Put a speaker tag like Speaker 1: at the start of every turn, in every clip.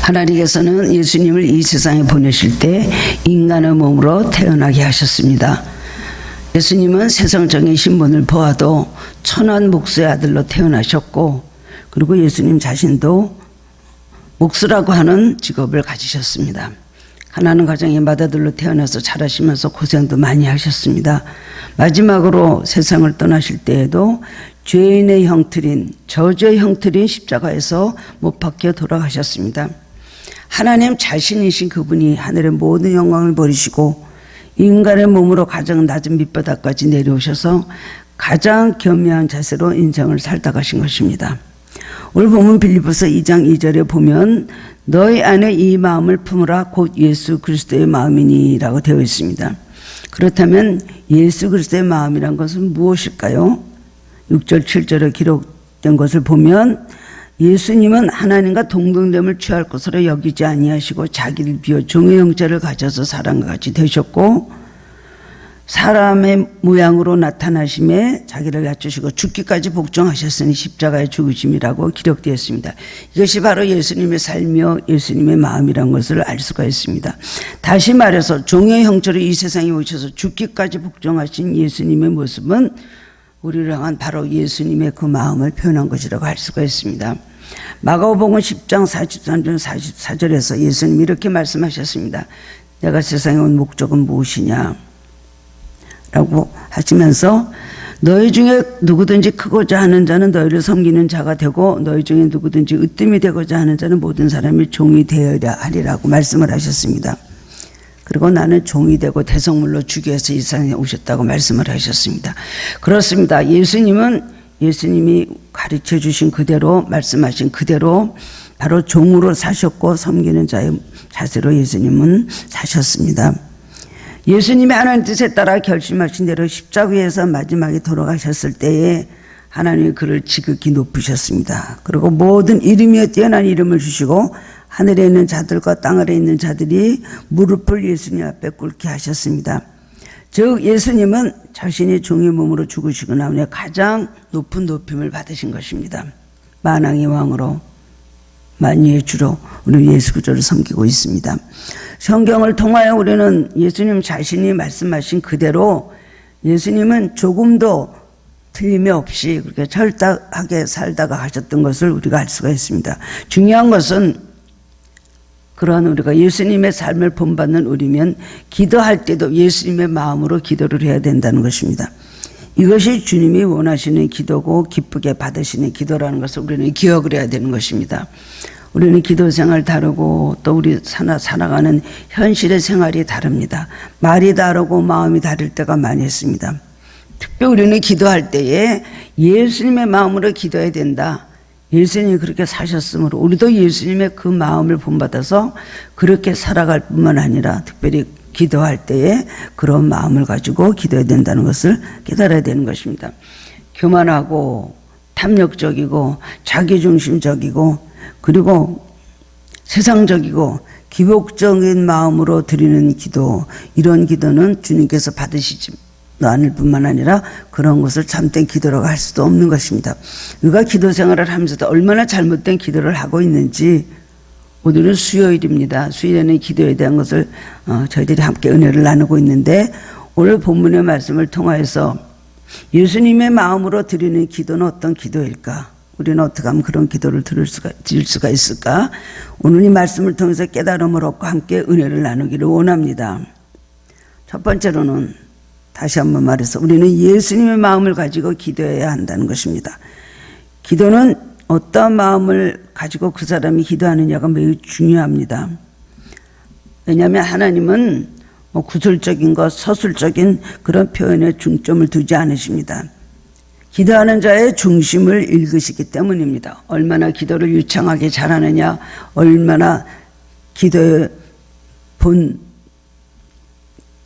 Speaker 1: 하나님께서는 예수님을 이 세상에 보내실 때 인간의 몸으로 태어나게 하셨습니다. 예수님은 세상적인 신분을 보아도 천한 목수의 아들로 태어나셨고, 그리고 예수님 자신도 목수라고 하는 직업을 가지셨습니다. 가난한 가정의 맏아들로 태어나서 자라시면서 고생도 많이 하셨습니다. 마지막으로 세상을 떠나실 때에도 죄인의 형틀인, 저주의 형틀인 십자가에서 못 박혀 돌아가셨습니다. 하나님 자신이신 그분이 하늘의 모든 영광을 버리시고 인간의 몸으로 가장 낮은 밑바닥까지 내려오셔서 가장 겸허한 자세로 인생을 살다 가신 것입니다. 오늘 본문 빌립보서 2장 2절에 보면 너희 안에 이 마음을 품으라 곧 예수 그리스도의 마음이니라고 되어 있습니다. 그렇다면 예수 그리스도의 마음이란 것은 무엇일까요? 6절 7절에 기록된 것을 보면 예수님은 하나님과 동등됨을 취할 것으로 여기지 아니하시고 자기를 비워 종의 형체를 가져서 사람과 같이 되셨고 사람의 모양으로 나타나심에 자기를 낮추시고 죽기까지 복종하셨으니 십자가의 죽으심이라고 기록되어 있습니다. 이것이 바로 예수님의 삶이요 예수님의 마음이라는 것을 알 수가 있습니다. 다시 말해서 종의 형체로 이 세상에 오셔서 죽기까지 복종하신 예수님의 모습은 우리를 향한 바로 예수님의 그 마음을 표현한 것이라고 할 수가 있습니다. 마가복음 10장 43절 44절에서 예수님이 이렇게 말씀하셨습니다. 내가 세상에 온 목적은 무엇이냐 라고 하시면서 너희 중에 누구든지 크고자 하는 자는 너희를 섬기는 자가 되고 너희 중에 누구든지 으뜸이 되고자 하는 자는 모든 사람이 종이 되어야 하리라고 말씀을 하셨습니다. 그리고 나는 종이 되고 대성물로 주기 위해서 이 세상에 오셨다고 말씀을 하셨습니다. 그렇습니다. 예수님이 가르쳐 주신 그대로 말씀하신 그대로 바로 종으로 사셨고 섬기는 자의 자세로 예수님은 사셨습니다. 예수님이 하나님 뜻에 따라 결심하신 대로 십자가에서 마지막에 돌아가셨을 때에 하나님이 그를 지극히 높으셨습니다. 그리고 모든 이름이여 뛰어난 이름을 주시고 하늘에 있는 자들과 땅 아래에 있는 자들이 무릎을 예수님 앞에 꿇게 하셨습니다. 즉 예수님은 자신이 종의 몸으로 죽으시고 난 후에 가장 높은 높임을 받으신 것입니다. 만왕의 왕으로 만유의 주로 우리 예수 그리스도를 섬기고 있습니다. 성경을 통하여 우리는 예수님 자신이 말씀하신 그대로 예수님은 조금도 틀림이 없이 그렇게 철저하게 살다가 하셨던 것을 우리가 알 수가 있습니다. 중요한 것은 그러한 우리가 예수님의 삶을 본받는 우리면 기도할 때도 예수님의 마음으로 기도를 해야 된다는 것입니다. 이것이 주님이 원하시는 기도고 기쁘게 받으시는 기도라는 것을 우리는 기억을 해야 되는 것입니다. 우리는 기도 생활 다르고 또 우리 살아가는 현실의 생활이 다릅니다. 말이 다르고 마음이 다를 때가 많이 있습니다. 특별히 우리는 기도할 때에 예수님의 마음으로 기도해야 된다. 예수님이 그렇게 사셨으므로 우리도 예수님의 그 마음을 본받아서 그렇게 살아갈 뿐만 아니라 특별히 기도할 때에 그런 마음을 가지고 기도해야 된다는 것을 깨달아야 되는 것입니다. 교만하고 탐욕적이고 자기중심적이고 그리고 세상적이고 기복적인 마음으로 드리는 기도, 이런 기도는 주님께서 받으시지 않을 뿐만 아니라 그런 것을 참된 기도라고 할 수도 없는 것입니다. 우리가 기도 생활을 하면서도 얼마나 잘못된 기도를 하고 있는지, 오늘은 수요일입니다. 수요일에는 기도에 대한 것을 저희들이 함께 은혜를 나누고 있는데 오늘 본문의 말씀을 통하여서 예수님의 마음으로 드리는 기도는 어떤 기도일까? 우리는 어떻게 하면 그런 기도를 드릴 수가 있을까? 오늘 이 말씀을 통해서 깨달음을 얻고 함께 은혜를 나누기를 원합니다. 첫 번째로는 다시 한번 말해서 우리는 예수님의 마음을 가지고 기도해야 한다는 것입니다. 기도는 어떤 마음을 가지고 그 사람이 기도하느냐가 매우 중요합니다. 왜냐하면 하나님은 구술적인 것, 서술적인 그런 표현에 중점을 두지 않으십니다. 기도하는 자의 중심을 읽으시기 때문입니다. 얼마나 기도를 유창하게 잘하느냐, 얼마나 기도의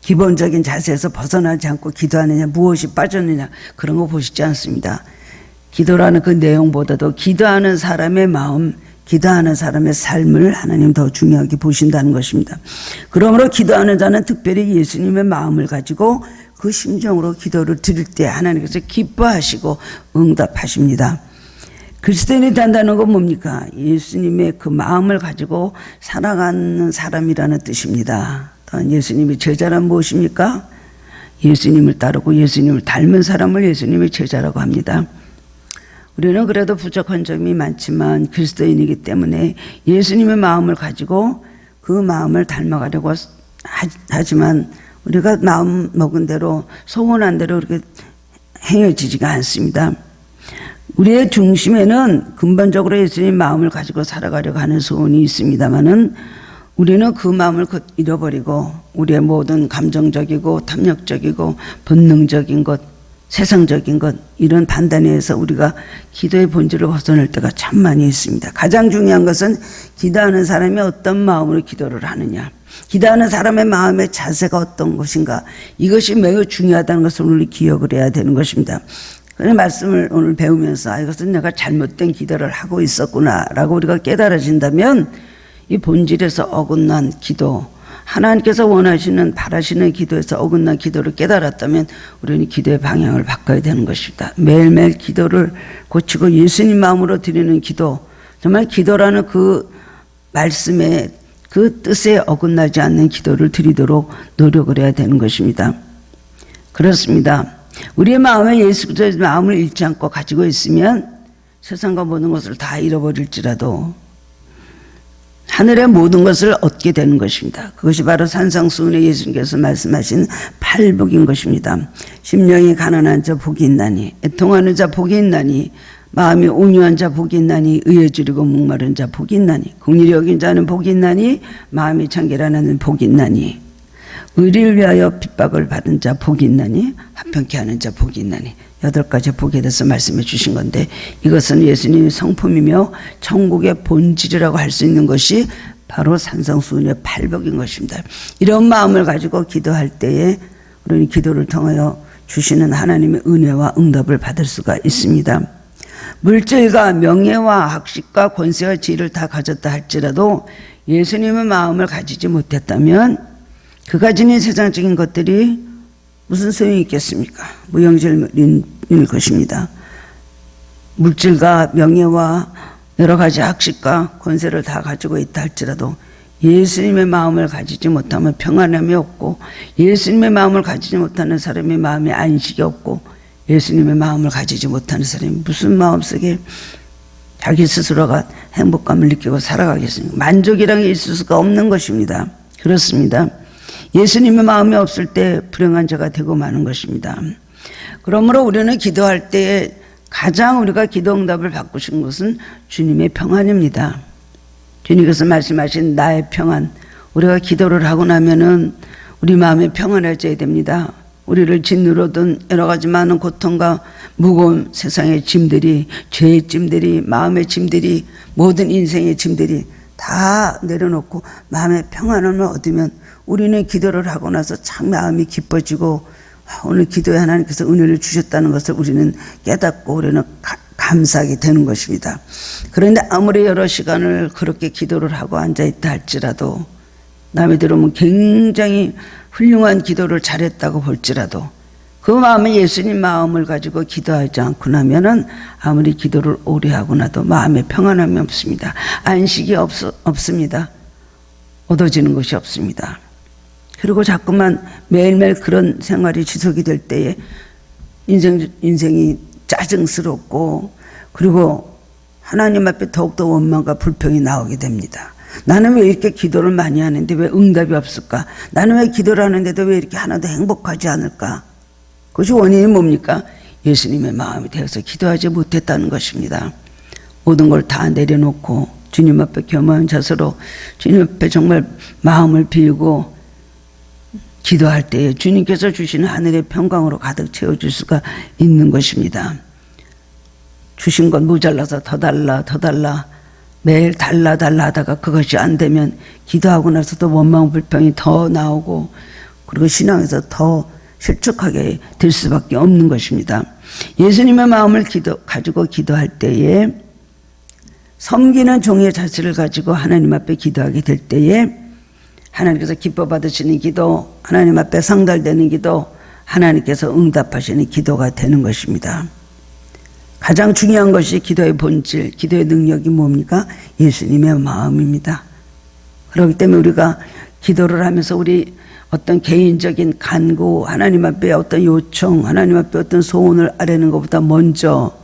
Speaker 1: 기본적인 자세에서 벗어나지 않고 기도하느냐, 무엇이 빠졌느냐, 그런 거 보시지 않습니다. 기도라는 그 내용보다도 기도하는 사람의 마음, 기도하는 사람의 삶을 하나님 더 중요하게 보신다는 것입니다. 그러므로 기도하는 자는 특별히 예수님의 마음을 가지고 그 심정으로 기도를 드릴 때 하나님께서 기뻐하시고 응답하십니다. 그리스도인이 된다는 건 뭡니까? 예수님의 그 마음을 가지고 살아가는 사람이라는 뜻입니다. 또한 예수님의 제자란 무엇입니까? 예수님을 따르고 예수님을 닮은 사람을 예수님의 제자라고 합니다. 우리는 그래도 부족한 점이 많지만 그리스도인이기 때문에 예수님의 마음을 가지고 그 마음을 닮아가려고 하지만 우리가 마음 먹은 대로 소원한 대로 이렇게 행해지지가 않습니다. 우리의 중심에는 근본적으로 예수님의 마음을 가지고 살아가려고 하는 소원이 있습니다만은 우리는 그 마음을 잃어버리고 우리의 모든 감정적이고 탐욕적이고 본능적인 것, 세상적인 것 이런 판단에 의해서 우리가 기도의 본질을 벗어날 때가 참 많이 있습니다. 가장 중요한 것은 기도하는 사람이 어떤 마음으로 기도를 하느냐, 기도하는 사람의 마음의 자세가 어떤 것인가, 이것이 매우 중요하다는 것을 우리 기억을 해야 되는 것입니다. 그런 말씀을 오늘 배우면서 이것은 내가 잘못된 기도를 하고 있었구나라고 우리가 깨달아진다면 이 본질에서 어긋난 기도, 하나님께서 원하시는 바라시는 기도에서 어긋난 기도를 깨달았다면 우리는 기도의 방향을 바꿔야 되는 것입니다. 매일매일 기도를 고치고 예수님 마음으로 드리는 기도, 정말 기도라는 그 말씀의 그 뜻에 어긋나지 않는 기도를 드리도록 노력을 해야 되는 것입니다. 그렇습니다. 우리의 마음에 예수 그리스도의 마음을 잃지 않고 가지고 있으면 세상과 모든 것을 다 잃어버릴지라도 하늘의 모든 것을 얻게 되는 것입니다. 그것이 바로 산상수훈에 예수님께서 말씀하신 팔복인 것입니다. 심령이 가난한 자 복이 있나니, 애통하는 자 복이 있나니, 마음이 온유한 자 복이 있나니, 의에 줄이고 목마른 자 복이 있나니, 긍휼히 여긴 자는 복이 있나니, 마음이 청결하는 복이 있나니, 의리를 위하여 핍박을 받은 자 복이 있나니, 합평케 하는 자 복이 있나니. 8가지 복에 대해서 말씀해 주신 건데 이것은 예수님의 성품이며 천국의 본질이라고 할 수 있는 것이 바로 산상수훈의 팔복인 것입니다. 이런 마음을 가지고 기도할 때에 우리는 기도를 통하여 주시는 하나님의 은혜와 응답을 받을 수가 있습니다. 물질과 명예와 학식과 권세와 지위를 다 가졌다 할지라도 예수님의 마음을 가지지 못했다면 그가 지닌 세상적인 것들이 무슨 소용이 있겠습니까? 무용지물일 것입니다. 물질과 명예와 여러 가지 학식과 권세를 다 가지고 있다 할지라도 예수님의 마음을 가지지 못하면 평안함이 없고, 예수님의 마음을 가지지 못하는 사람의 마음에 안식이 없고, 예수님의 마음을 가지지 못하는 사람이 무슨 마음속에 자기 스스로가 행복감을 느끼고 살아가겠습니까? 만족이란 게 있을 수가 없는 것입니다. 그렇습니다. 예수님의 마음이 없을 때 불행한 자가 되고 마는 것입니다. 그러므로 우리는 기도할 때 가장 우리가 기도 응답을 바꾸신 것은 주님의 평안입니다. 주님께서 말씀하신 나의 평안, 우리가 기도를 하고 나면은 우리 마음이 평안해져야 됩니다. 우리를 짓누르던 여러 가지 많은 고통과 무거운 세상의 짐들이, 죄의 짐들이, 마음의 짐들이, 모든 인생의 짐들이 다 내려놓고 마음의 평안함을 얻으면 우리는 기도를 하고 나서 참 마음이 기뻐지고 오늘 기도에 하나님께서 은혜를 주셨다는 것을 우리는 깨닫고 우리는 감사하게 되는 것입니다. 그런데 아무리 여러 시간을 그렇게 기도를 하고 앉아있다 할지라도 남이 들으면 굉장히 훌륭한 기도를 잘했다고 볼지라도 그 마음에 예수님 마음을 가지고 기도하지 않고 나면은 아무리 기도를 오래 하고 나도 마음에 평안함이 없습니다. 안식이 없습니다. 얻어지는 것이 없습니다. 그리고 자꾸만 매일매일 그런 생활이 지속이 될 때에 인생이 짜증스럽고 그리고 하나님 앞에 더욱더 원망과 불평이 나오게 됩니다. 나는 왜 이렇게 기도를 많이 하는데 왜 응답이 없을까? 나는 왜 기도를 하는데도 왜 이렇게 하나도 행복하지 않을까? 그것이 원인이 뭡니까? 예수님의 마음이 되어서 기도하지 못했다는 것입니다. 모든 걸 다 내려놓고 주님 앞에 겸허한 자세로 주님 앞에 정말 마음을 비우고 기도할 때에 주님께서 주시는 하늘의 평강으로 가득 채워줄 수가 있는 것입니다. 주신 건 모자라서 더 달라 더 달라 매일 달라 하다가 그것이 안 되면 기도하고 나서도 원망 불평이 더 나오고 그리고 신앙에서 더 실족하게 될 수밖에 없는 것입니다. 예수님의 마음을 가지고 기도할 때에 섬기는 종의 자세를 가지고 하나님 앞에 기도하게 될 때에 하나님께서 기뻐 받으시는 기도, 하나님 앞에 상달되는 기도, 하나님께서 응답하시는 기도가 되는 것입니다. 가장 중요한 것이 기도의 본질, 기도의 능력이 뭡니까? 예수님의 마음입니다. 그렇기 때문에 우리가 기도를 하면서 우리 어떤 개인적인 간구, 하나님 앞에 어떤 요청, 하나님 앞에 어떤 소원을 아뢰는 것보다 먼저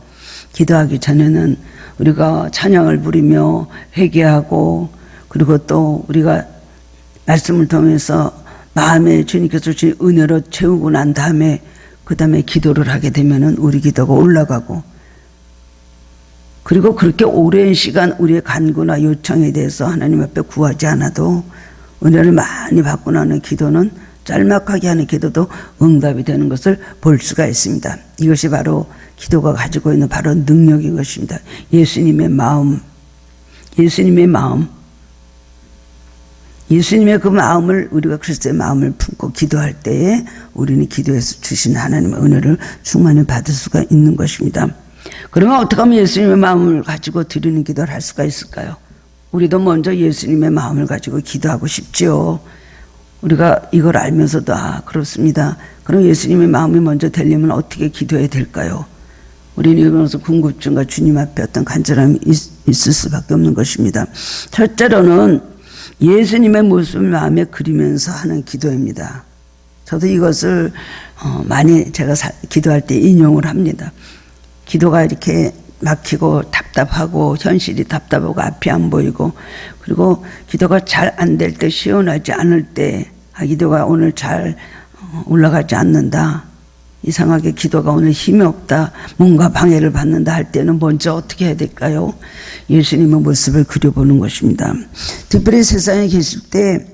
Speaker 1: 기도하기 전에는 우리가 찬양을 부리며 회개하고, 그리고 또 우리가 말씀을 통해서 마음에 주님께서 주신 은혜로 채우고 난 다음에 그 다음에 기도를 하게 되면은 우리 기도가 올라가고, 그리고 그렇게 오랜 시간 우리의 간구나 요청에 대해서 하나님 앞에 구하지 않아도 은혜를 많이 받고 나는 기도는, 짤막하게 하는 기도도 응답이 되는 것을 볼 수가 있습니다. 이것이 바로 기도가 가지고 있는 바로 능력인 것입니다. 예수님의 마음, 예수님의 마음, 예수님의 그 마음을, 우리가 그리스도의 마음을 품고 기도할 때에 우리는 기도에서 주신 하나님의 은혜를 충만히 받을 수가 있는 것입니다. 그러면 어떻게 하면 예수님의 마음을 가지고 드리는 기도를 할 수가 있을까요? 우리도 먼저 예수님의 마음을 가지고 기도하고 싶지요. 우리가 이걸 알면서도 그렇습니다. 그럼 예수님의 마음이 먼저 되려면 어떻게 기도해야 될까요? 우리는 이것은 궁금증과 주님 앞에 어떤 간절함이 있을 수밖에 없는 것입니다. 첫째로는 예수님의 모습을 마음에 그리면서 하는 기도입니다. 저도 이것을 많이 제가 기도할 때 인용을 합니다. 기도가 이렇게 막히고 답답하고, 현실이 답답하고 앞이 안 보이고, 그리고 기도가 잘 안 될 때, 시원하지 않을 때, 기도가 오늘 잘 올라가지 않는다, 이상하게 기도가 오늘 힘이 없다, 뭔가 방해를 받는다 할 때는 먼저 어떻게 해야 될까요? 예수님의 모습을 그려보는 것입니다. 특별히 세상에 계실 때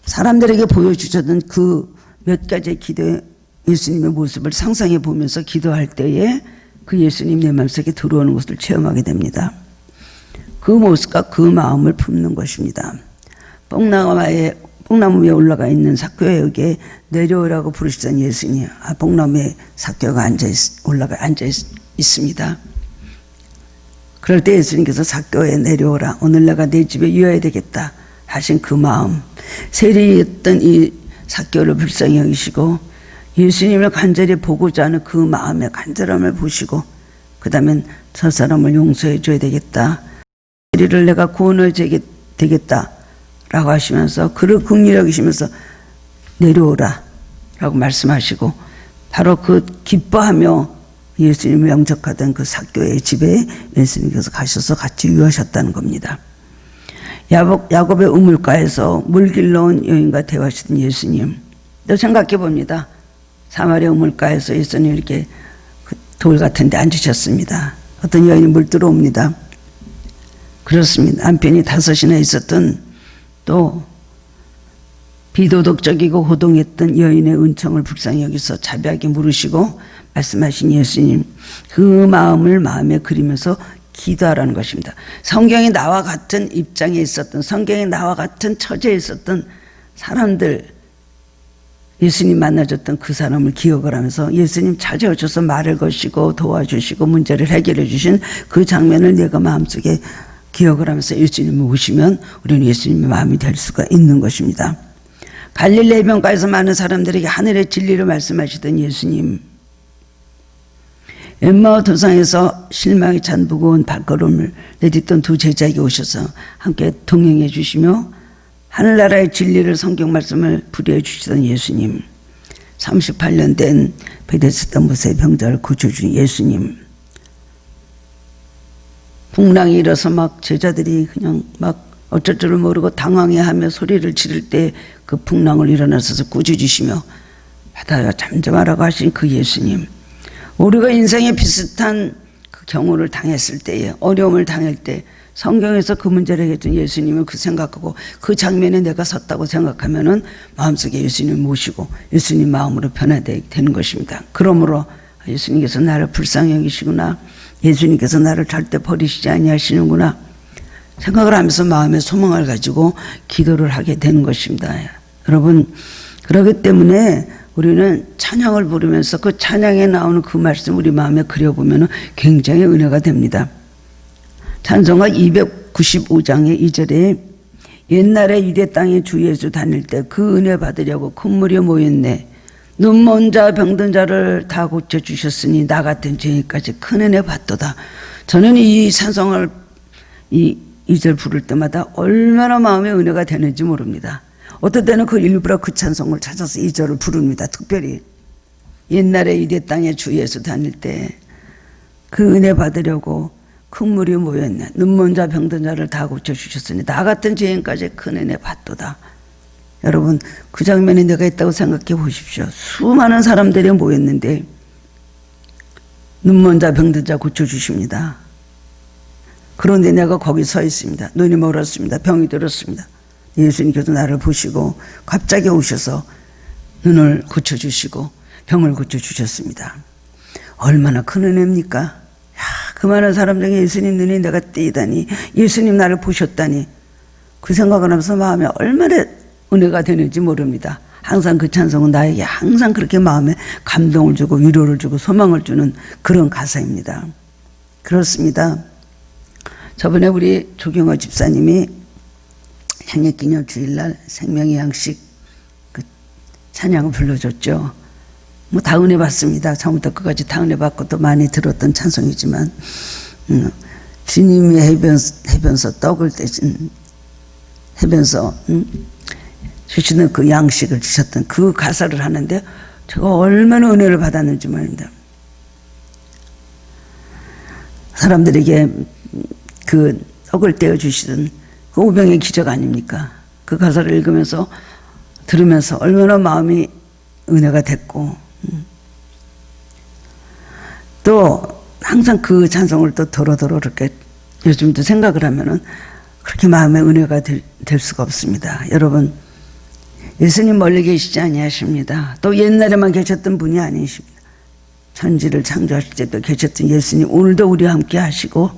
Speaker 1: 사람들에게 보여주셨던 그 몇 가지의 기도의 예수님의 모습을 상상해 보면서 기도할 때에 그 예수님 내 마음속에 들어오는 것을 체험하게 됩니다. 그 모습과 그 마음을 품는 것입니다. 뽕나무 위에 올라가 있는 삭개오에게 내려오라고 부르시던 예수님, 뽕나무에 삭개오가 앉아 있습니다. 그럴 때 예수님께서 삭개오에 내려오라, 오늘 내가 내 집에 유어야 되겠다 하신 그 마음, 세리였던 이 삭개오를 불쌍히 여기시고 예수님을 간절히 보고자 하는 그 마음의 간절함을 보시고, 그 다음엔 저 사람을 용서해 줘야 되겠다, 세리를 내가 구원해 줘야 되겠다 라고 하시면서 그를 긍휼히 여기시면서 내려오라 라고 말씀하시고, 바로 그 기뻐하며 예수님을 영접하던 그 삭개오의 집에 예수님께서 가셔서 같이 유하셨다는 겁니다. 야곱의 우물가에서 물 길러 온 여인과 대화하시던 예수님, 또 생각해 봅니다. 사마리아 우물가에서 예수님 이렇게 돌 같은 데 앉으셨습니다. 어떤 여인이 물 들어옵니다. 그렇습니다. 남편이 5이나 있었던, 또 비도덕적이고 호동했던 여인의 은총을 불쌍히 여기서 자비하게 물으시고 말씀하신 예수님, 그 마음을 마음에 그리면서 기도하라는 것입니다. 성경에 나와 같은 입장에 있었던, 성경에 나와 같은 처지에 있었던 사람들, 예수님 만나줬던 그 사람을 기억을 하면서 예수님 찾아오셔서 말을 거시고 도와주시고 문제를 해결해 주신 그 장면을 내가 마음속에 기억을 하면서 예수님을 보시면 우리는 예수님의 마음이 될 수가 있는 것입니다. 갈릴리 해변가에서 많은 사람들에게 하늘의 진리를 말씀하시던 예수님, 엠마오 도상에서 실망이 찬 무거운 발걸음을 내딛던 두 제자에게 오셔서 함께 동행해 주시며 하늘나라의 진리를, 성경 말씀을 부리해 주시던 예수님, 38년 된 베데스다 못의 병자를 고쳐준 예수님, 풍랑이 일어서 막 제자들이 그냥 막 어쩔 줄을 모르고 당황해하며 소리를 지를 때 그 풍랑을 일어나서 꾸짖으시며 바다가 잠잠하라고 하신 그 예수님, 우리가 인생에 비슷한 그 경우를 당했을 때에, 어려움을 당할 때 성경에서 그 문제를 해준 예수님을 그 생각하고 그 장면에 내가 섰다고 생각하면은 마음속에 예수님을 모시고 예수님 마음으로 변화되게 되는 것입니다. 그러므로 예수님께서 나를 불쌍히 여기시구나, 예수님께서 나를 절대 버리시지 아니하시는구나 생각을 하면서 마음의 소망을 가지고 기도를 하게 되는 것입니다. 여러분, 그렇기 때문에 우리는 찬양을 부르면서 그 찬양에 나오는 그 말씀 우리 마음에 그려보면 굉장히 은혜가 됩니다. 찬송가 295장의 2절에 옛날에 유대 땅에 주 예수 다닐 때 그 은혜 받으려고 큰 무리 모였네. 눈먼 자 병든 자를 다 고쳐주셨으니 나 같은 죄인까지 큰 은혜 받도다. 저는 이 찬송을 이 2절 부를 때마다 얼마나 마음의 은혜가 되는지 모릅니다. 어떨 때는 그 일부러 그 찬송을 찾아서 2절을 부릅니다. 특별히 옛날에 이대 땅에 주 예수 다닐 때 그 은혜 받으려고 큰 물이 모였네. 눈먼 자 병든 자를 다 고쳐주셨으니 나 같은 죄인까지 큰 은혜 받도다. 여러분, 그 장면에 내가 있다고 생각해 보십시오. 수많은 사람들이 모였는데 눈먼 자 병든 자 고쳐주십니다. 그런데 내가 거기 서 있습니다. 눈이 멀었습니다. 병이 들었습니다. 예수님께서 나를 보시고 갑자기 오셔서 눈을 고쳐주시고 병을 고쳐주셨습니다. 얼마나 큰 은혜입니까? 그 많은 사람 중에 예수님 눈이 내가 띄다니, 예수님 나를 보셨다니, 그 생각을 하면서 마음에 얼마나 은혜가 되는지 모릅니다. 항상 그 찬송은 나에게 항상 그렇게 마음에 감동을 주고 위로를 주고 소망을 주는 그런 가사입니다. 그렇습니다. 저번에 우리 조경호 집사님이 창립기념 주일날 생명의 양식 그 찬양을 불러줬죠. 뭐 다 은혜 받습니다. 처음부터 끝까지 다 은혜 받고 또 많이 들었던 찬송이지만 주님이 해변서 떡을 떼신 해변서 주시는 그 양식을 주셨던 그 가사를 하는데 제가 얼마나 은혜를 받았는지 말입니다. 사람들에게 그 떡을 떼어 주시던 그 오병의 기적 아닙니까? 그 가사를 읽으면서 들으면서 얼마나 마음이 은혜가 됐고 또 항상 그 찬송을 또 도로도로 이렇게 요즘도 생각을 하면은 그렇게 마음의 은혜가 될 수가 없습니다. 여러분, 예수님 멀리 계시지 아니하십니다. 또 옛날에만 계셨던 분이 아니십니다. 천지를 창조하실 때도 계셨던 예수님 오늘도 우리와 함께 하시고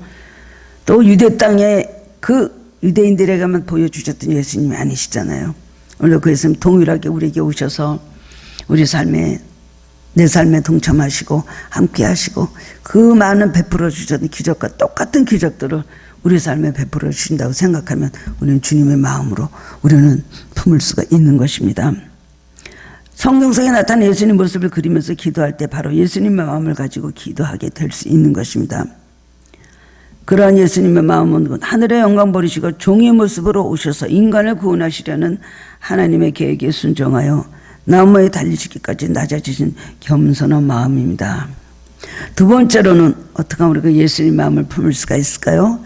Speaker 1: 또 유대 땅에 그 유대인들에게만 보여주셨던 예수님이 아니시잖아요. 오늘 그 예수님 동일하게 우리에게 오셔서 우리 삶에 내 삶에 동참하시고 함께 하시고 그 많은 베풀어 주셨던 기적과 똑같은 기적들을 우리 삶에 베풀어 주신다고 생각하면 우리는 주님의 마음으로 우리는 품을 수가 있는 것입니다. 성경 속에 나타난 예수님 모습을 그리면서 기도할 때 바로 예수님의 마음을 가지고 기도하게 될 수 있는 것입니다. 그러한 예수님의 마음은 하늘의 영광 버리시고 종의 모습으로 오셔서 인간을 구원하시려는 하나님의 계획에 순종하여 나무에 달리시기까지 낮아지신 겸손한 마음입니다. 두 번째로는 어떻게 하면 우리가 예수님 마음을 품을 수가 있을까요?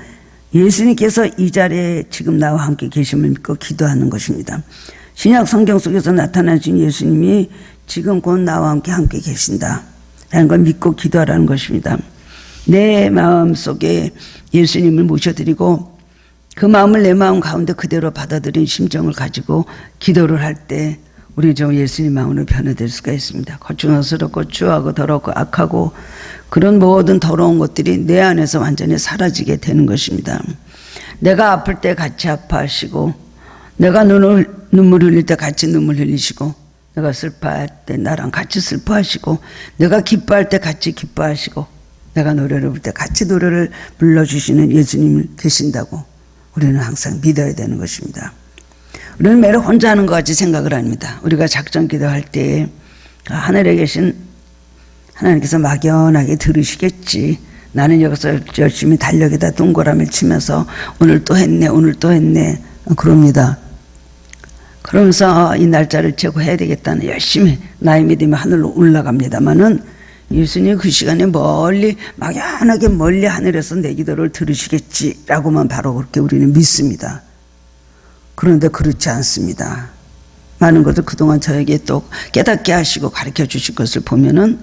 Speaker 1: 예수님께서 이 자리에 지금 나와 함께 계심을 믿고 기도하는 것입니다. 신약 성경 속에서 나타나신 예수님이 지금 곧 나와 함께 계신다라는 걸 믿고 기도하라는 것입니다. 내 마음 속에 예수님을 모셔드리고 그 마음을 내 마음 가운데 그대로 받아들인 심정을 가지고 기도를 할 때 우리 좀 예수님 마음으로 변화될 수가 있습니다. 거추장스럽고 추하고 더럽고 악하고 그런 모든 더러운 것들이 내 안에서 완전히 사라지게 되는 것입니다. 내가 아플 때 같이 아파하시고 내가 눈물 흘릴 때 같이 눈물 흘리시고 내가 슬퍼할 때 나랑 같이 슬퍼하시고 내가 기뻐할 때 같이 기뻐하시고 내가 노래를 부를 때 같이 노래를 불러주시는 예수님이 계신다고 우리는 항상 믿어야 되는 것입니다. 우리는 매일 혼자 하는 것 같이 생각을 합니다. 우리가 작전 기도할 때 하늘에 계신 하나님께서 막연하게 들으시겠지. 나는 여기서 열심히 달력에다 동그라미를 치면서 오늘 또 했네 그럽니다. 그러면서 이 날짜를 재고 해야 되겠다는 열심히 나의 믿음이 하늘로 올라갑니다마는 예수님 그 시간에 막연하게 멀리 하늘에서 내 기도를 들으시겠지라고만 바로 그렇게 우리는 믿습니다. 그런데 그렇지 않습니다. 많은 것을 그동안 저에게 또 깨닫게 하시고 가르쳐 주실 것을 보면은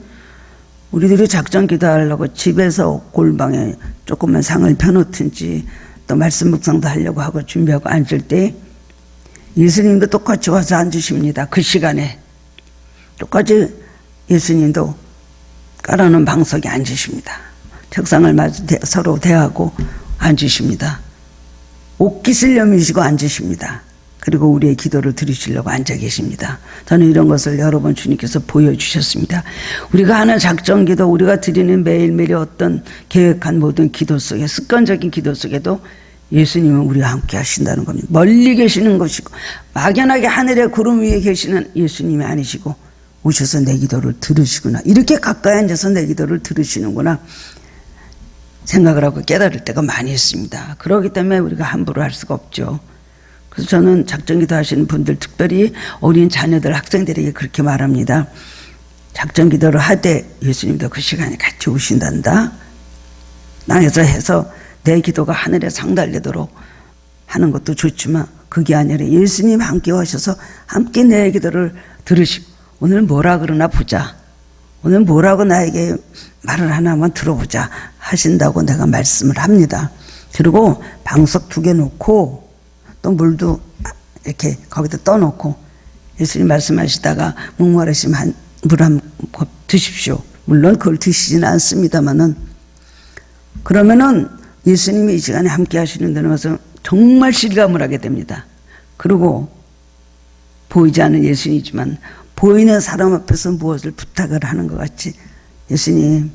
Speaker 1: 우리들이 작전 기도하려고 집에서 골방에 조금만 상을 펴놓든지 또 말씀 묵상도 하려고 하고 준비하고 앉을 때 예수님도 똑같이 와서 앉으십니다. 그 시간에 똑같이 예수님도 깔아놓은 방석에 앉으십니다. 책상을 마주 서로 대하고 앉으십니다. 옥기슬염이시고 앉으십니다. 그리고 우리의 기도를 들으시려고 앉아 계십니다. 저는 이런 것을 여러 번 주님께서 보여주셨습니다. 우리가 하는 작전 기도, 우리가 드리는 매일매일의 어떤 계획한 모든 기도 속에, 습관적인 기도 속에도 예수님은 우리와 함께 하신다는 겁니다. 멀리 계시는 것이고 막연하게 하늘의 구름 위에 계시는 예수님이 아니시고 오셔서 내 기도를 들으시구나. 이렇게 가까이 앉아서 내 기도를 들으시는구나 생각을 하고 깨달을 때가 많이 있습니다. 그렇기 때문에 우리가 함부로 할 수가 없죠. 그래서 저는 작전기도 하시는 분들, 특별히 어린 자녀들, 학생들에게 그렇게 말합니다. 작전기도를 하되 예수님도 그 시간에 같이 오신단다. 땅에서 해서 내 기도가 하늘에 상달되도록 하는 것도 좋지만 그게 아니라 예수님 함께 하셔서 함께 내 기도를 들으시고 오늘 뭐라 그러나 보자. 오늘 뭐라고 나에게 말을 하나만 들어보자 하신다고 내가 말씀을 합니다. 그리고 방석 2개 놓고 또 물도 이렇게 거기다 떠놓고 예수님 말씀하시다가 목마르시면 물 한 컵 드십시오. 물론 그걸 드시지는 않습니다만은 그러면은 예수님이 이 시간에 함께 하시는 것은 정말 실감을 하게 됩니다. 그리고 보이지 않는 예수님이지만 보이는 사람 앞에서 무엇을 부탁을 하는 것 같이 예수님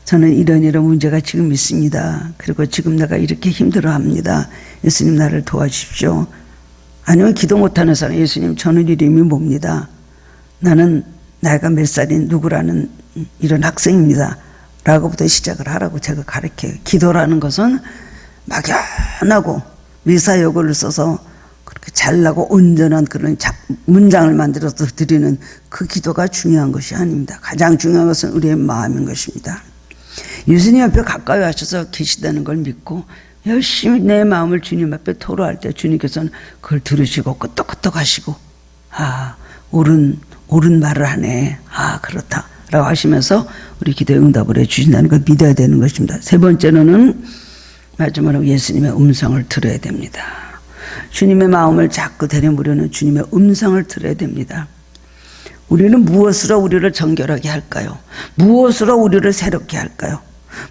Speaker 1: 저는 이런 문제가 지금 있습니다. 그리고 지금 내가 이렇게 힘들어합니다. 예수님 나를 도와주십시오. 아니면 기도 못하는 사람 예수님 저는 이름이 뭡니다. 나는 나이가 몇 살인 누구라는 이런 학생입니다. 라고부터 시작을 하라고 제가 가르쳐요. 기도라는 것은 막연하고 미사여구를 써서 그렇게 잘나고 온전한 그런 문장을 만들어서 드리는 그 기도가 중요한 것이 아닙니다. 가장 중요한 것은 우리의 마음인 것입니다. 예수님 앞에 가까이 하셔서 계시다는 걸 믿고 열심히 내 마음을 주님 앞에 토로할 때 주님께서는 그걸 들으시고 끄떡끄떡 하시고 옳은 말을 하네. 그렇다 라고 하시면서 우리 기도에 응답을 해주신다는 걸 믿어야 되는 것입니다. 3번째로는 마지막으로 예수님의 음성을 들어야 됩니다. 주님의 마음을 자꾸 되려무려는 주님의 음성을 들어야 됩니다. 우리는 무엇으로 우리를 정결하게 할까요? 무엇으로 우리를 새롭게 할까요?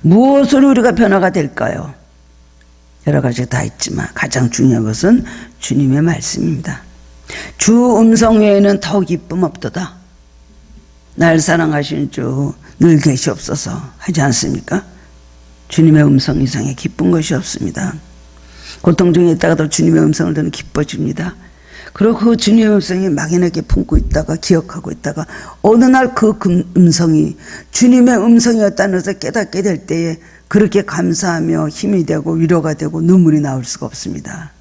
Speaker 1: 무엇으로 우리가 변화가 될까요? 여러 가지 다 있지만 가장 중요한 것은 주님의 말씀입니다. 주 음성 외에는 더 기쁨 없도다. 날 사랑하시는 주 늘 계시옵소서 하지 않습니까? 주님의 음성 이상의 기쁜 것이 없습니다. 고통 중에 있다가도 주님의 음성을 들으면 기뻐집니다. 그리고 그 주님의 음성이 막연하게 품고 있다가 기억하고 있다가 어느 날 그 음성이 주님의 음성이었다는 것을 깨닫게 될 때에 그렇게 감사하며 힘이 되고 위로가 되고 눈물이 나올 수가 없습니다.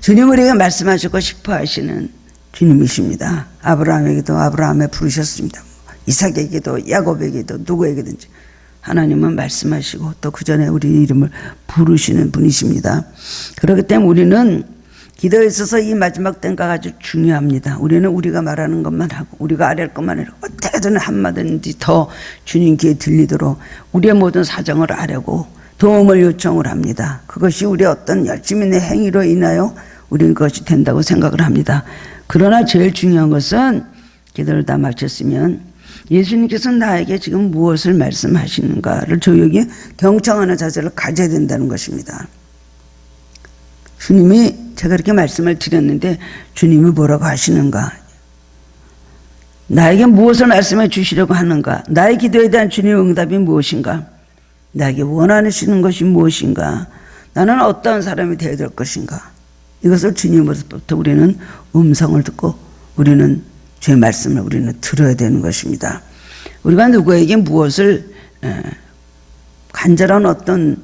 Speaker 1: 주님 우리에게 말씀하시고 싶어 하시는 주님이십니다. 아브라함에게도 아브라함에 부르셨습니다. 이삭에게도 야곱에게도 누구에게든지 하나님은 말씀하시고 또 그 전에 우리 이름을 부르시는 분이십니다. 그렇기 때문에 우리는 기도에 있어서 이 마지막 때가 아주 중요합니다. 우리는 우리가 말하는 것만 하고 우리가 아뢰할 것만 하고 어떻게든 한마디든지 더 주님 귀에 들리도록 우리의 모든 사정을 아뢰고 도움을 요청을 합니다. 그것이 우리의 어떤 열심히 내 행위로 인하여 우리는 그것이 된다고 생각을 합니다. 그러나 제일 중요한 것은 기도를 다 마쳤으면 예수님께서 나에게 지금 무엇을 말씀하시는가를 조용히 경청하는 자세를 가져야 된다는 것입니다. 주님이 제가 이렇게 말씀을 드렸는데 주님이 뭐라고 하시는가? 나에게 무엇을 말씀해 주시려고 하는가? 나의 기도에 대한 주님의 응답이 무엇인가? 나에게 원하시는 것이 무엇인가? 나는 어떠한 사람이 되어야 될 것인가? 이것을 주님으로부터 우리는 음성을 듣고 우리는 주의 말씀을 우리는 들어야 되는 것입니다. 우리가 누구에게 무엇을 간절한 어떤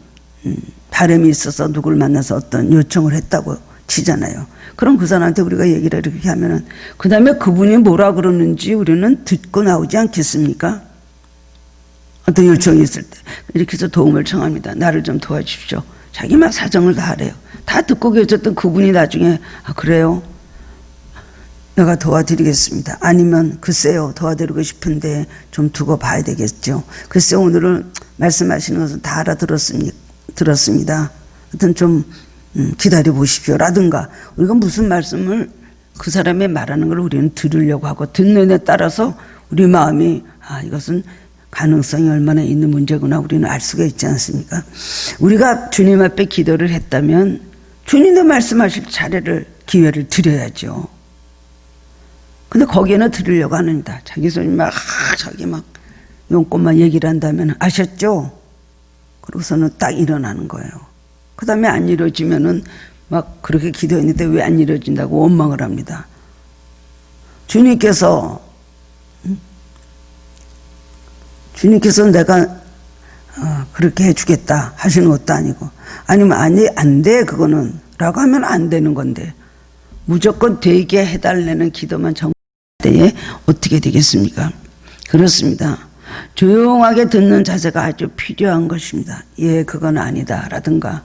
Speaker 1: 바람이 있어서 누구를 만나서 어떤 요청을 했다고 치잖아요. 그럼 그 사람한테 우리가 얘기를 이렇게 하면은 그 다음에 그분이 뭐라 그러는지 우리는 듣고 나오지 않겠습니까? 어떤 요청이 있을 때 이렇게 해서 도움을 청합니다. 나를 좀 도와주십시오. 자기 막 사정을 다 하래요. 다 듣고 계셨던 그분이 나중에 그래요? 내가 도와드리겠습니다. 아니면 글쎄요 도와드리고 싶은데 좀 두고 봐야 되겠죠. 글쎄요 오늘은 말씀하시는 것은 다 들었습니다. 하여튼 좀 기다려 보십시오 라든가 우리가 무슨 말씀을 그 사람이 말하는 걸 우리는 들으려고 하고 듣는 데 따라서 우리 마음이 이것은 가능성이 얼마나 있는 문제구나 우리는 알 수가 있지 않습니까? 우리가 주님 앞에 기도를 했다면 주님도 말씀하실 기회를 드려야죠. 근데 거기에는 들으려고 안 합니다. 자기 손이 자기 용건만 얘기를 한다면 아셨죠? 그러고서는 딱 일어나는 거예요. 그 다음에 안 이루어지면은 막 그렇게 기도했는데 왜 안 이루어진다고 원망을 합니다. 주님께서 내가 그렇게 해주겠다 하시는 것도 아니고, 아니면 아니 안 돼 그거는 라고 하면 안 되는 건데, 무조건 되게 해달라는 기도만 정할 때에 어떻게 되겠습니까? 그렇습니다. 조용하게 듣는 자세가 아주 필요한 것입니다. 예, 그건 아니다 라든가,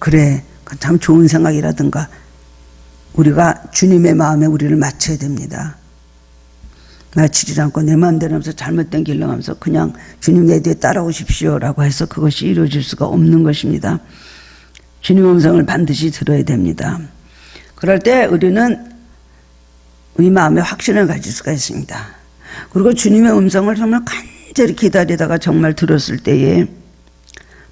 Speaker 1: 그래 그건 참 좋은 생각이라든가, 우리가 주님의 마음에 우리를 맞춰야 됩니다. 맞추지 않고 내 마음대로 하면서 잘못된 길로 가면서 그냥 주님 내 뒤에 따라오십시오 라고 해서 그것이 이루어질 수가 없는 것입니다. 주님의 음성을 반드시 들어야 됩니다. 그럴 때 우리는 우리 마음에 확신을 가질 수가 있습니다. 그리고 주님의 음성을 정말 간절히 기다리다가 정말 들었을 때에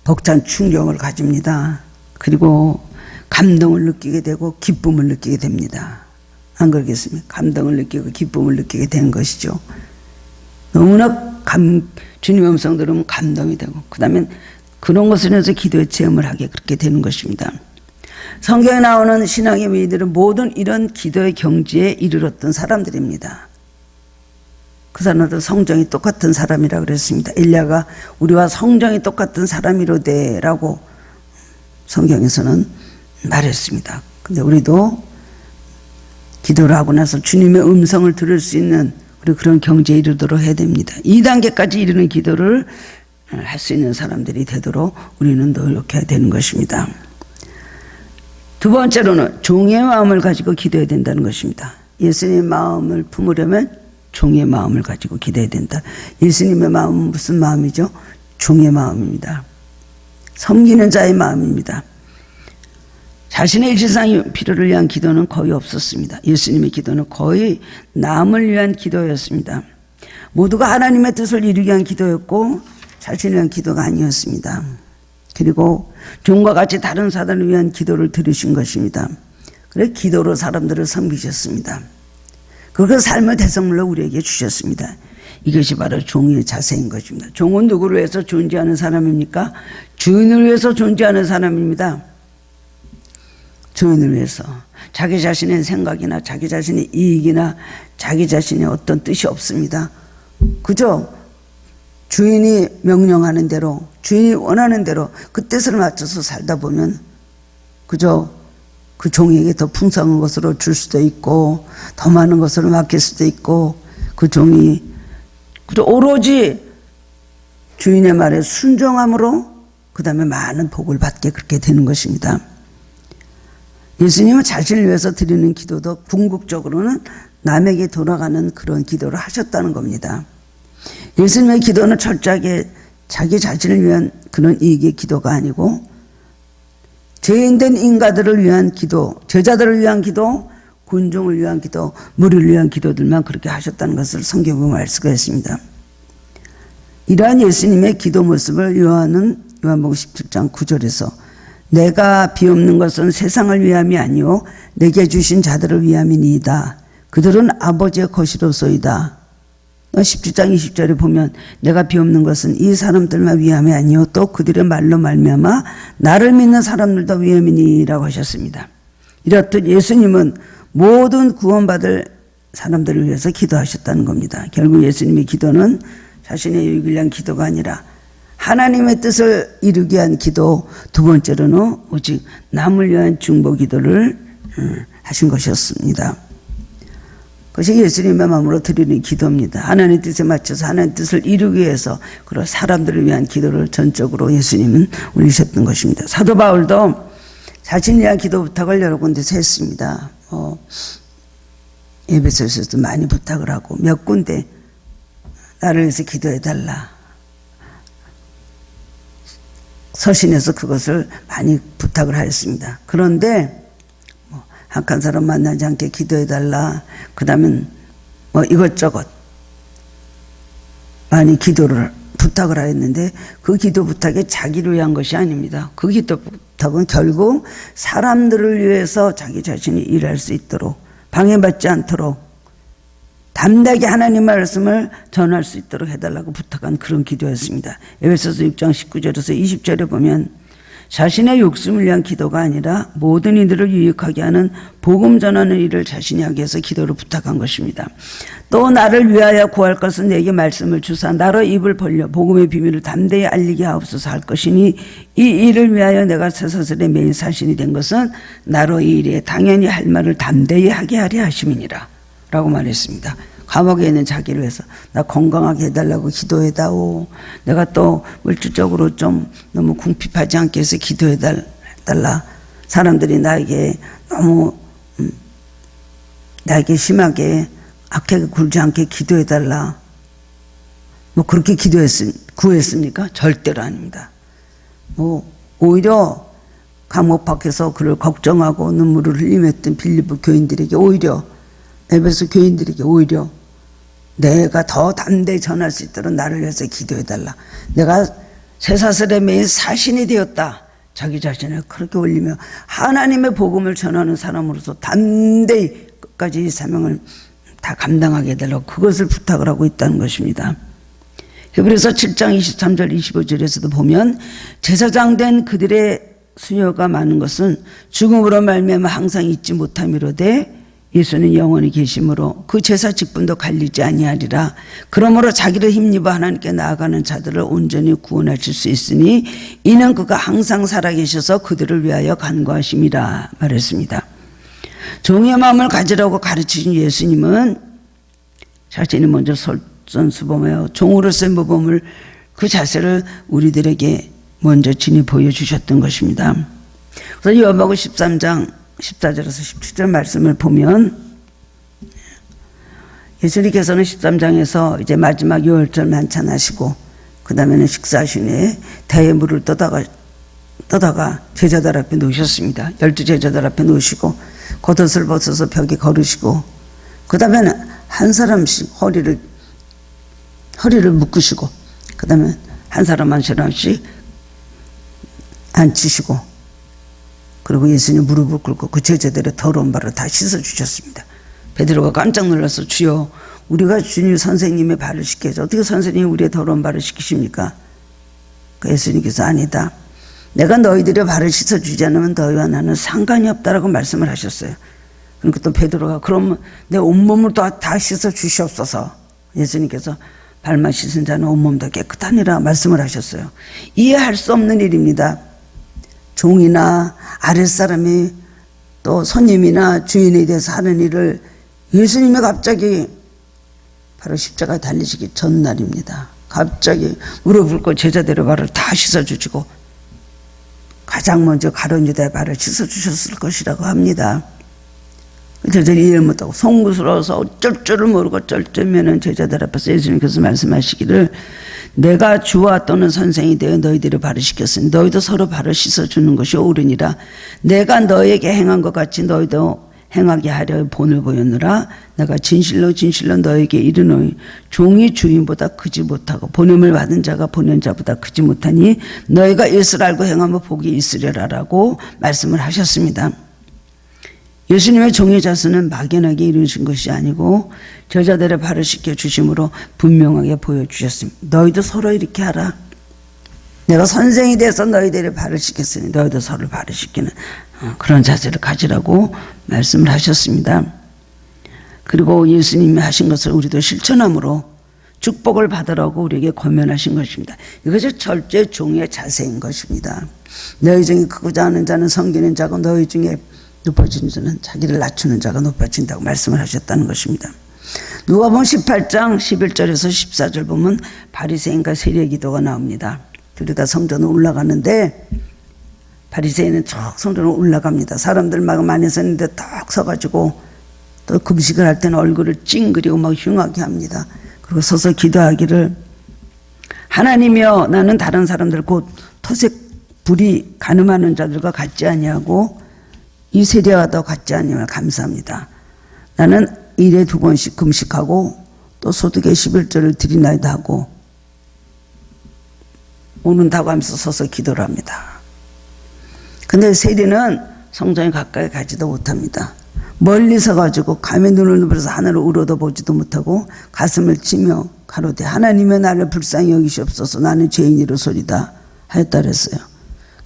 Speaker 1: 벅찬 충격을 가집니다. 그리고 감동을 느끼게 되고 기쁨을 느끼게 됩니다. 안 그러겠습니까? 감동을 느끼고 기쁨을 느끼게 된 것이죠. 너무나 주님의 음성 들으면 감동이 되고, 그 다음에 그런 것을 해서 기도의 체험을 하게 그렇게 되는 것입니다. 성경에 나오는 신앙의 위인들은 모든 이런 기도의 경지에 이르렀던 사람들입니다. 그 사람들도 성정이 똑같은 사람이라고 그랬습니다. 엘리야가 우리와 성정이 똑같은 사람이로되라고 성경에서는 말했습니다. 근데 우리도 기도를 하고 나서 주님의 음성을 들을 수 있는 우리 그런 경지에 이르도록 해야 됩니다. 2단계까지 이르는 기도를 할 수 있는 사람들이 되도록 우리는 노력해야 되는 것입니다. 두 번째로는 종의 마음을 가지고 기도해야 된다는 것입니다. 예수님의 마음을 품으려면 종의 마음을 가지고 기도해야 된다. 예수님의 마음은 무슨 마음이죠? 종의 마음입니다. 섬기는 자의 마음입니다. 자신의 일시상의 필요를 위한 기도는 거의 없었습니다. 예수님의 기도는 거의 남을 위한 기도였습니다. 모두가 하나님의 뜻을 이루기 위한 기도였고 자신을 위한 기도가 아니었습니다. 그리고 종과 같이 다른 사람을 위한 기도를 들으신 것입니다. 그래서 기도로 사람들을 섬기셨습니다. 그리고 삶의 대성물로 우리에게 주셨습니다. 이것이 바로 종의 자세인 것입니다. 종은 누구를 위해서 존재하는 사람입니까? 주인을 위해서 존재하는 사람입니다. 주인을 위해서. 자기 자신의 생각이나 자기 자신의 이익이나 자기 자신의 어떤 뜻이 없습니다. 그저 주인이 명령하는 대로, 주인이 원하는 대로 그 뜻을 맞춰서 살다 보면 그저 그 종에게 더 풍성한 것으로 줄 수도 있고 더 많은 것으로 맡길 수도 있고, 그 종이 그저 오로지 주인의 말에 순종함으로 그 다음에 많은 복을 받게 그렇게 되는 것입니다. 예수님은 자신을 위해서 드리는 기도도 궁극적으로는 남에게 돌아가는 그런 기도를 하셨다는 겁니다. 예수님의 기도는 철저하게 자기 자신을 위한 그런 이익의 기도가 아니고 죄인된 인간들을 위한 기도, 제자들을 위한 기도, 군중을 위한 기도, 무리를 위한 기도들만 그렇게 하셨다는 것을 성경에 보면 알 수가 있습니다. 이러한 예수님의 기도 모습을 요한복음 17장 9절에서 내가 비옵는 것은 세상을 위함이 아니요 내게 주신 자들을 위함이니이다. 그들은 아버지의 것이로소이다. 17장 20절에 보면 내가 비옵는 것은 이 사람들만 위함이 아니요 또 그들의 말로 말미암아 나를 믿는 사람들도 위함이니라고 하셨습니다. 이렇듯 예수님은 모든 구원받을 사람들을 위해서 기도하셨다는 겁니다. 결국 예수님의 기도는 자신의 유익을 위한 기도가 아니라 하나님의 뜻을 이루기 위한 기도, 두 번째로는 오직 남을 위한 중보 기도를 하신 것이었습니다. 그것이 예수님의 마음으로 드리는 기도입니다. 하나님의 뜻에 맞춰서 하나님의 뜻을 이루기 위해서 그런 사람들을 위한 기도를 전적으로 예수님은 올리셨던 것입니다. 사도 바울도 자신을 위한 기도 부탁을 여러 군데서 했습니다. 에베소서에서도 많이 부탁을 하고 몇 군데 나를 위해서 기도해달라. 서신에서 그것을 많이 부탁을 하였습니다. 그런데 악한 사람 만나지 않게 기도해달라. 그 다음엔 이것저것 많이 기도를 부탁을 하였는데 그 기도 부탁이 자기를 위한 것이 아닙니다. 그 기도 부탁은 결국 사람들을 위해서 자기 자신이 일할 수 있도록 방해받지 않도록 담대하게 하나님 말씀을 전할 수 있도록 해달라고 부탁한 그런 기도였습니다. 에베소서 6장 19절에서 20절에 보면 자신의 욕심을 위한 기도가 아니라 모든 이들을 유익하게 하는 복음 전하는 일을 자신이 하기 위해서 기도를 부탁한 것입니다. 또 나를 위하여 구할 것은 내게 말씀을 주사 나로 입을 벌려 복음의 비밀을 담대히 알리게 하옵소서 할 것이니 이 일을 위하여 내가 쇠사슬에 매인 사신이 된 것은 나로 이 일에 당연히 할 말을 담대히 하게 하려 하심이니라 라고 말했습니다. 감옥에 있는 자기를 위해서 나 건강하게 해달라고 기도해다오. 내가 또 물질적으로 좀 너무 궁핍하지 않게 해서 기도해달라. 사람들이 나에게 너무 나에게 심하게 악하게 굴지 않게 기도해달라. 뭐 그렇게 구했습니까? 절대로 아닙니다. 뭐 오히려 감옥 밖에서 그를 걱정하고 눈물을 흘리했던 빌립보 교인들에게 오히려 에베소 교인들에게 오히려 내가 더 담대히 전할 수 있도록 나를 위해서 기도해달라. 내가 쇠사슬에 매인 사신이 되었다. 자기 자신을 그렇게 올리며 하나님의 복음을 전하는 사람으로서 담대히 끝까지 이 사명을 다 감당하게 해달라고 그것을 부탁을 하고 있다는 것입니다. 히브리서 7장 23절 25절에서도 보면 제사장 된 그들의 수요가 많은 것은 죽음으로 말미암아 항상 잊지 못함이로되 예수는 영원히 계심으로 그 제사 직분도 갈리지 아니하리라. 그러므로 자기를 힘입어 하나님께 나아가는 자들을 온전히 구원하실 수 있으니 이는 그가 항상 살아계셔서 그들을 위하여 간구하심이라 말했습니다. 종의 마음을 가지라고 가르치신 예수님은 자신이 먼저 솔선수범하여 종으로서의 모범을 그 자세를 우리들에게 먼저 친히 보여주셨던 것입니다. 그래서 요한복음 13장 14절에서 17절 말씀을 보면 예수님께서는 13장에서 이제 마지막 유월절 만찬하시고 그 다음에는 식사하신 후에 대에 물을 떠다가 제자들 앞에 놓으셨습니다. 12 제자들 앞에 놓으시고 겉옷을 벗어서 벽에 걸으시고 그 다음에는 한 사람씩 허리를 묶으시고 그 다음에 한 사람씩 앉히시고 그리고 예수님 무릎을 꿇고 그 제자들의 더러운 발을 다 씻어주셨습니다. 베드로가 깜짝 놀라서 주여 우리가 주님 선생님의 발을 씻겨야지 어떻게 선생님이 우리의 더러운 발을 씻기십니까? 그 예수님께서 아니다. 내가 너희들의 발을 씻어주지 않으면 너희와 나는 상관이 없다라고 말씀을 하셨어요. 그러니까 또 베드로가 그러면 내 온몸을 다 씻어주시옵소서. 예수님께서 발만 씻은 자는 온몸도 깨끗하니라 말씀을 하셨어요. 이해할 수 없는 일입니다. 종이나 아랫사람이 또 손님이나 주인에 대해서 하는 일을 예수님이 갑자기 바로 십자가에 달리시기 전날입니다. 갑자기 무릎을 꿇고 제자들의 발을 다 씻어주시고 가장 먼저 가룟 유다의 발을 씻어주셨을 것이라고 합니다. 제자들이 이해를 못하고 송구스러워서 어쩔 줄을 모르고 어쩔 때면은 제자들 앞에서 예수님께서 말씀하시기를 내가 주와 또는 선생이 되어 너희들을 발을 씻겼으니 너희도 서로 발을 씻어주는 것이 옳으니라. 내가 너에게 행한 것 같이 너희도 행하게 하려 본을 보였노라. 내가 진실로 너에게 이르노니 종이 주인보다 크지 못하고 보냄을 받은 자가 보낸 자보다 크지 못하니 너희가 이것을 알고 행하면 복이 있으리라라고 말씀을 하셨습니다. 예수님의 종의 자세는 막연하게 이루신 것이 아니고 제자들의 발을 씻겨주심으로 분명하게 보여주셨습니다. 너희도 서로 이렇게 하라. 내가 선생이 돼서 너희들의 발을 씻겼으니 너희도 서로 발을 씻기는 그런 자세를 가지라고 말씀을 하셨습니다. 그리고 예수님이 하신 것을 우리도 실천함으로 축복을 받으라고 우리에게 권면하신 것입니다. 이것이 절제 종의 자세인 것입니다. 너희 중에 크고자 하는 자는 섬기는 자고 너희 중에 높아지는 자는 자기를 낮추는 자가 높아진다고 말씀을 하셨다는 것입니다. 누가복음 18장 11절에서 14절 보면 바리새인과 세리의 기도가 나옵니다. 둘이 다 성전으로 올라가는데 바리새인은 쭉 성전으로 올라갑니다. 사람들 막 많이 섰는데 딱 서가지고 또 금식을 할 때는 얼굴을 찡그리고 막 흉하게 합니다. 그리고 서서 기도하기를 하나님이여 나는 다른 사람들 곧 토색 불이 가늠하는 자들과 같지 아니하고 이 세대와 더 같지 아니함을 감사합니다. 나는 일에 2번씩 금식하고 또 소득의 11조를 드리나이다 하고 오는다고 하면서 서서 기도를 합니다. 근데 세리는 성전에 가까이 가지도 못합니다. 멀리 서가지고 감히 눈을 누버려서 하늘을 우러도 보지도 못하고 가슴을 치며 가로되 하나님의 나를 불쌍히 여기시옵소서 나는 죄인이로소리다 하였다 그랬어요.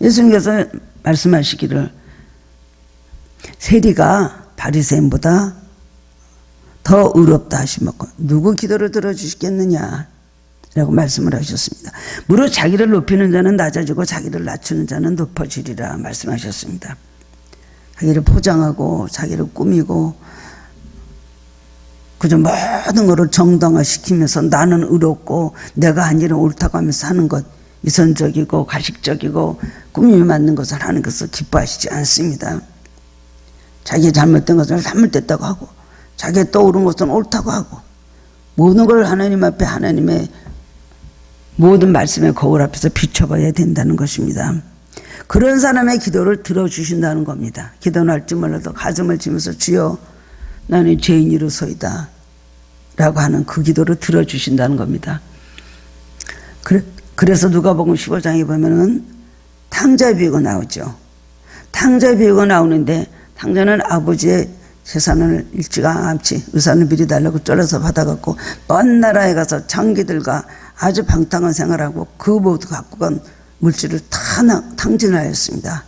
Speaker 1: 예수님께서 말씀하시기를 세리가 바리새인보다 더 의롭다 하시고 누구 기도를 들어주시겠느냐 라고 말씀을 하셨습니다. 무릇 자기를 높이는 자는 낮아지고 자기를 낮추는 자는 높아지리라 말씀하셨습니다. 자기를 포장하고 자기를 꾸미고 그저 모든 것을 정당화시키면서 나는 의롭고 내가 한 일은 옳다고 하면서 하는 것, 위선적이고 가식적이고 꾸밈에 맞는 것을 하는 것을 기뻐하시지 않습니다. 자기의 잘못된 것을 잘못됐다고 하고 자기의 떠오른 것은 옳다고 하고 모든 걸 하나님 앞에 하나님의 모든 말씀의 거울 앞에서 비춰봐야 된다는 것입니다. 그런 사람의 기도를 들어주신다는 겁니다. 기도는 할지 몰라도 가슴을 치면서 주여 나는 죄인이로소이다 라고 하는 그 기도를 들어주신다는 겁니다. 그래서 누가복음 15장에 보면은 탕자 비유가 나오죠. 탕자 비유가 나오는데 탕자는 아버지의 재산을 일찌감치 의산을 미리 달라고 쫄라서 받아갖고 먼 나라에 가서 장기들과 아주 방탕한 생활하고 그 모두 갖고 간 물질을 다 탕진하였습니다.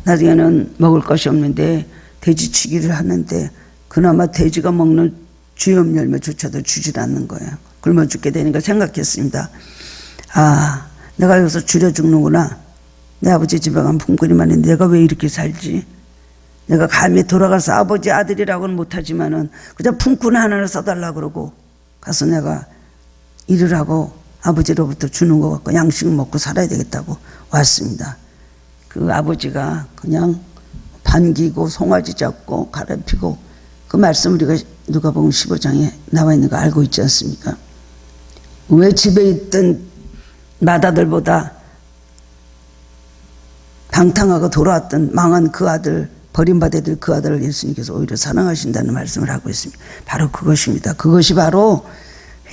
Speaker 1: 나중에는 먹을 것이 없는데 돼지치기를 하는데 그나마 돼지가 먹는 주염 열매조차도 주질 않는 거예요. 굶어 죽게 되니까 생각했습니다. 아, 내가 여기서 줄여 죽는구나. 내 아버지 집에 가면 품거리만 했는데 내가 왜 이렇게 살지? 내가 감히 돌아가서 아버지 아들이라고는 못하지만은 그냥 품꾼 하나를 써달라 그러고 가서 내가 일을 하고 아버지로부터 주는 것 같고 양식을 먹고 살아야 되겠다고 왔습니다. 그 아버지가 그냥 반기고 송아지 잡고 가르치고 그 말씀 우리가 누가복음 15장에 나와 있는 거 알고 있지 않습니까? 왜 집에 있던 맏아들보다 방탕하고 돌아왔던 망한 그 아들 버림받아들 그 아들을 예수님께서 오히려 사랑하신다는 말씀을 하고 있습니다. 바로 그것입니다. 그것이 바로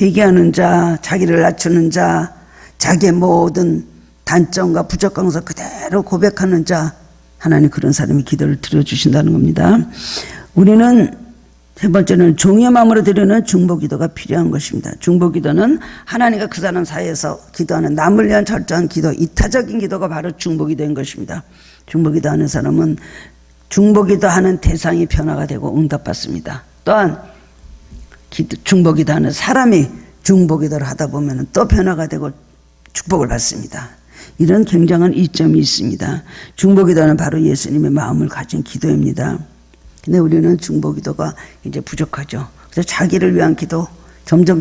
Speaker 1: 회개하는 자, 자기를 낮추는 자, 자기의 모든 단점과 부족한 것을 그대로 고백하는 자, 하나님 그런 사람이 기도를 들어주신다는 겁니다. 우리는 세 번째는 종의 마음으로 드리는 중보기도가 필요한 것입니다. 중보기도는 하나님과 그 사람 사이에서 기도하는 남을 위한 철저한 기도, 이타적인 기도가 바로 중보기도인 것입니다. 중보기도하는 사람은 중보기도하는 대상이 변화가 되고 응답받습니다. 또한 중보기도하는 사람이 중보기도를 하다 보면 또 변화가 되고 축복을 받습니다. 이런 굉장한 이점이 있습니다. 중보기도는 바로 예수님의 마음을 가진 기도입니다. 근데 우리는 중보기도가 이제 부족하죠. 그래서 자기를 위한 기도 점점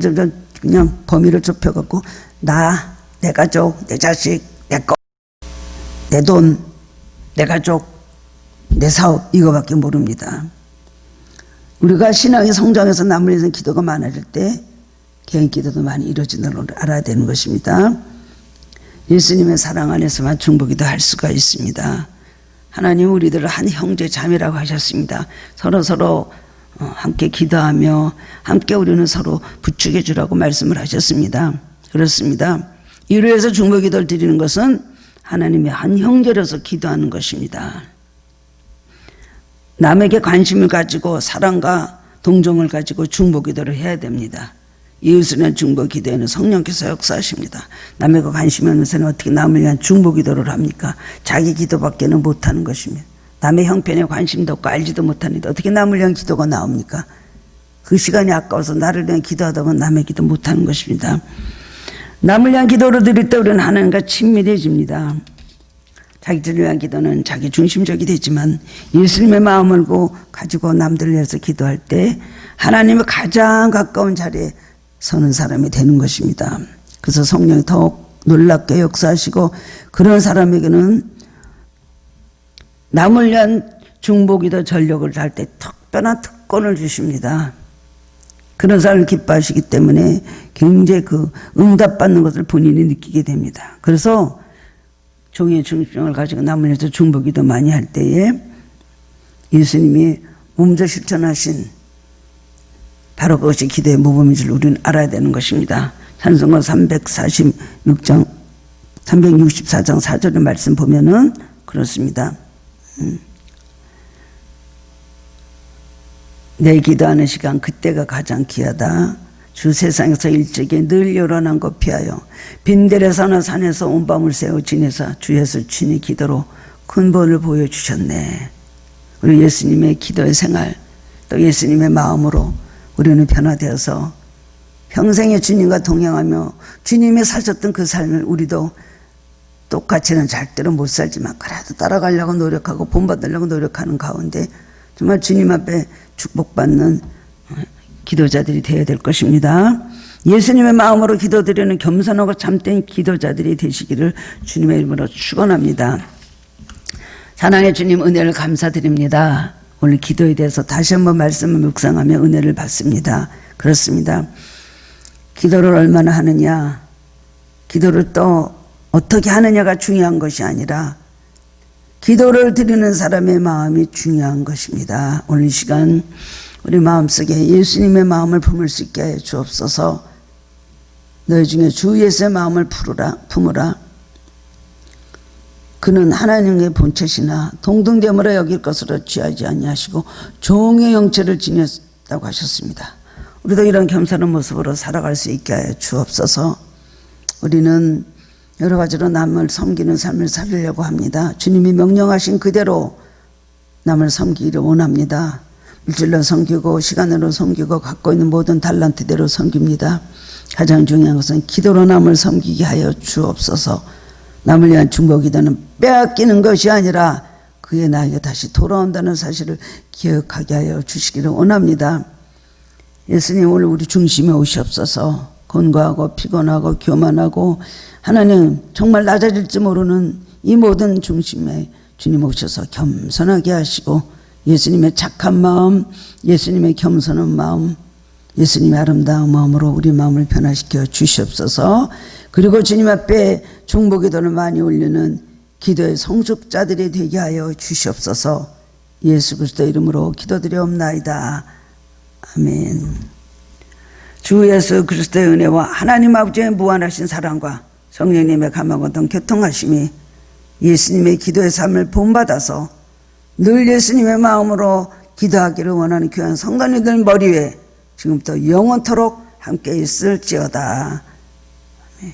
Speaker 1: 그냥 범위를 좁혀갖고 나, 내 가족, 내 자식, 내 거, 내 돈, 내 가족, 내 사업 이거밖에 모릅니다. 우리가 신앙의 성장에서 남을 위해서 기도가 많아질 때 개인 기도도 많이 이루어지는 걸 알아야 되는 것입니다. 예수님의 사랑 안에서만 중보기도 할 수가 있습니다. 하나님 우리들을 한 형제 자매라고 하셨습니다. 서로 함께 기도하며 함께 우리는 서로 부추겨 주라고 말씀을 하셨습니다. 그렇습니다. 이로 해서 중보기도를 드리는 것은 하나님의 한 형제로서 기도하는 것입니다. 남에게 관심을 가지고 사랑과 동정을 가지고 중보기도를 해야 됩니다. 이웃을 위한 중보기도에는 성령께서 역사하십니다. 남에게 관심이 없는 사람은 어떻게 남을 위한 중보기도를 합니까? 자기 기도밖에는 못하는 것입니다. 남의 형편에 관심도 없고 알지도 못하는데 어떻게 남을 위한 기도가 나옵니까? 그 시간이 아까워서 나를 위한 기도하다 보면 남의 기도 못하는 것입니다. 남을 위한 기도를 드릴 때 우리는 하나님과 친밀해집니다. 자기를 위한 기도는 자기 중심적이 되지만 예수님의 마음을 가지고 남들을 위해서 기도할 때 하나님의 가장 가까운 자리에 서는 사람이 되는 것입니다. 그래서 성령이 더욱 놀랍게 역사하시고 그런 사람에게는 남을 위한 중보기도 전력을 다할 때 특별한 특권을 주십니다. 그런 사람을 기뻐하시기 때문에 굉장히 그 응답받는 것을 본인이 느끼게 됩니다. 그래서 종의 중심을 가지고 남을 위해서 중보기도 많이 할 때에 예수님이 몸소 실천하신 바로 그것이 기도의 모범인 줄 우리는 알아야 되는 것입니다. 찬송가 364장 4절의 말씀 보면은 그렇습니다. 내 기도하는 시간 그때가 가장 귀하다. 주 세상에서 일찍이 늘 요란한 것 피하여 빈들에서나 산에서 온 밤을 새워 지내사 주 예수 친히 기도로 큰 본을 보여주셨네. 우리 예수님의 기도의 생활 또 예수님의 마음으로 우리는 변화되어서 평생의 주님과 동행하며 주님이 사셨던 그 삶을 우리도 똑같이는 절대로 못 살지만 그래도 따라가려고 노력하고 본받으려고 노력하는 가운데 정말 주님 앞에 축복받는 기도자들이 되어야 될 것입니다. 예수님의 마음으로 기도드리는 겸손하고 참된 기도자들이 되시기를 주님의 이름으로 축원합니다. 사랑의 주님 은혜를 감사드립니다. 오늘 기도에 대해서 다시 한번 말씀을 묵상하며 은혜를 받습니다. 그렇습니다. 기도를 얼마나 하느냐, 기도를 또 어떻게 하느냐가 중요한 것이 아니라 기도를 드리는 사람의 마음이 중요한 것입니다. 오늘 이 시간 우리 마음속에 예수님의 마음을 품을 수 있게 해 주옵소서. 너희 중에 주 예수의 마음을 품으라. 그는 하나님의 본체시나 동등됨으로 여길 것으로 취하지 아니하시고 종의 형체를 지녔다고 하셨습니다. 우리도 이런 겸손한 모습으로 살아갈 수 있게 해 주옵소서. 우리는 여러 가지로 남을 섬기는 삶을 살려고 합니다. 주님이 명령하신 그대로 남을 섬기기를 원합니다. 물질로 섬기고 시간으로 섬기고 갖고 있는 모든 달란트대로 섬깁니다. 가장 중요한 것은 기도로 남을 섬기게 하여 주옵소서. 남을 위한 중보기도는 빼앗기는 것이 아니라 그의 나에게 다시 돌아온다는 사실을 기억하게 하여 주시기를 원합니다. 예수님 오늘 우리 중심에 오시옵소서. 권고하고 피곤하고 교만하고 하나님 정말 낮아질지 모르는 이 모든 중심에 주님 오셔서 겸손하게 하시고 예수님의 착한 마음, 예수님의 겸손한 마음, 예수님의 아름다운 마음으로 우리 마음을 변화시켜 주시옵소서. 그리고 주님 앞에 중보기도를 많이 올리는 기도의 성숙자들이 되게 하여 주시옵소서. 예수 그리스도 이름으로 기도드리옵나이다. 아멘. 주 예수 그리스도의 은혜와 하나님 아버지의 무한하신 사랑과 성령님의 감화가 동 교통하심이 예수님의 기도의 삶을 본받아서 늘 예수님의 마음으로 기도하기를 원하는 귀한 성도님들 머리 위에 지금부터 영원토록 함께 있을지어다. 아멘.